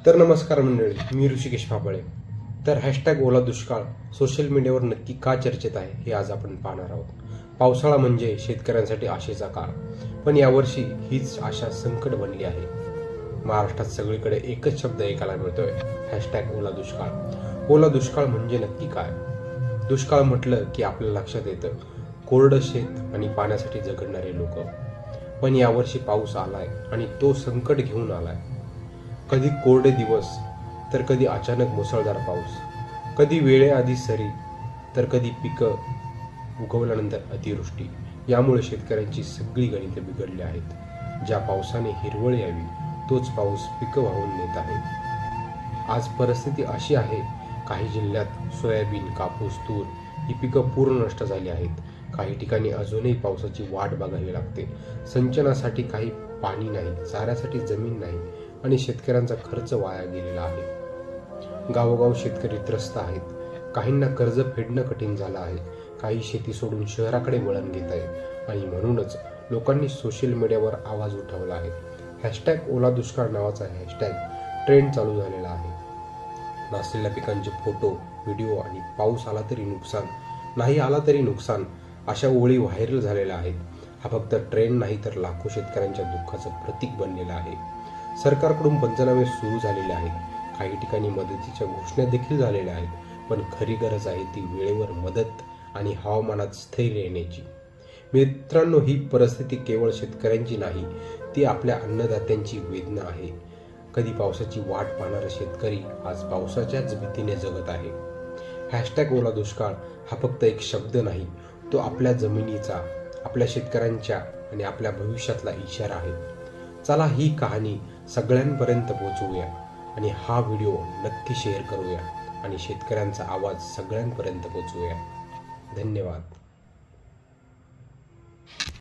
तर नमस्कार मंडळी, मी ऋषिकेश फापळे. तर हॅशटॅग ओला दुष्काळ सोशल मीडियावर नक्की का चर्चेत आहे हे आज आपण पाहणार आहोत. पावसाळा म्हणजे शेतकऱ्यांसाठी आशेचा काळ, पण यावर्षी हीच आशा संकट बनली आहे. महाराष्ट्रात सगळीकडे एकच शब्द ऐकायला मिळतोय, हॅशटॅग ओला दुष्काळ. ओला दुष्काळ म्हणजे नक्की काय? दुष्काळ म्हटलं की आपल्या लक्षात येतं कोरडं शेत आणि पाण्यासाठी झगडणारे लोक. पण यावर्षी पाऊस आलाय आणि तो संकट घेऊन आलाय. कधी कोरडे दिवस, तर कधी अचानक मुसळधार पाऊस, कधी वेळेआधी सरी, तर कधी पिकं उगवल्यानंतर अतिवृष्टी. यामुळे शेतकऱ्यांची सगळी गणिते बिघडली आहेत. ज्या पावसाने हिरवळ यावी तोच पाऊस पिकं वाहून नेत आहे. आज परिस्थिती अशी आहे, काही जिल्ह्यात सोयाबीन, कापूस, तूर ही पिकं पूर्ण नष्ट झाली आहेत. काही ठिकाणी अजूनही पावसाची वाट बघावी लागते. सिंचनासाठी काही पाणी नाही, चाऱ्यासाठी जमीन नाही आणि शेतकऱ्यांचा खर्च वाया गेलेला आहे. गावोगाव शेतकरी त्रस्त आहेत. काहींना कर्ज फेडणं कठीण झालं आहे. काही शेती सोडून शहराकडे वळण घेत आहे आणि म्हणूनच लोकांनी सोशल मीडियावर आवाज उठवला आहे. हॅशटॅग ओला दुष्काळ नावाचा हॅशटॅग ट्रेंड चालू झालेला आहे. नासलेल्या पिकांचे फोटो, व्हिडिओ आणि पाऊस आला तरी नुकसान, नाही आला तरी नुकसान अशा ओळी व्हायरल झालेल्या आहेत. हा फक्त ट्रेंड नाही तर लाखो शेतकऱ्यांच्या दुःखाचं प्रतीक बनलेलं आहे. सरकारकडून पंचनामे सुरू झालेले आहेत. काही ठिकाणी मदतीच्या घोषणा देखील झालेल्या आहेत. पण खरी गरज आहे ती वेळेवर मदत आणि हवामानात स्थैर्य येण्याची. मित्रांनो, ही परिस्थिती केवळ शेतकऱ्यांची नाही, ती आपल्या अन्नदात्यांची वेदना आहे. कधी पावसाची वाट पाहणारा शेतकरी आज पावसाच्याच भीतीने जगत आहे. हॅशटॅग ओला दुष्काळ हा फक्त एक शब्द नाही, तो आपल्या जमिनीचा, आपल्या शेतकऱ्यांच्या आणि आपल्या भविष्यातला इशारा आहे. चला ही कहाणी सगळ्यांपर्यंत पोहोचवूया आणि हा व्हिडिओ नक्की शेअर करूया आणि शेतकऱ्यांचा आवाज सगळ्यांपर्यंत पोहोचवूया. धन्यवाद.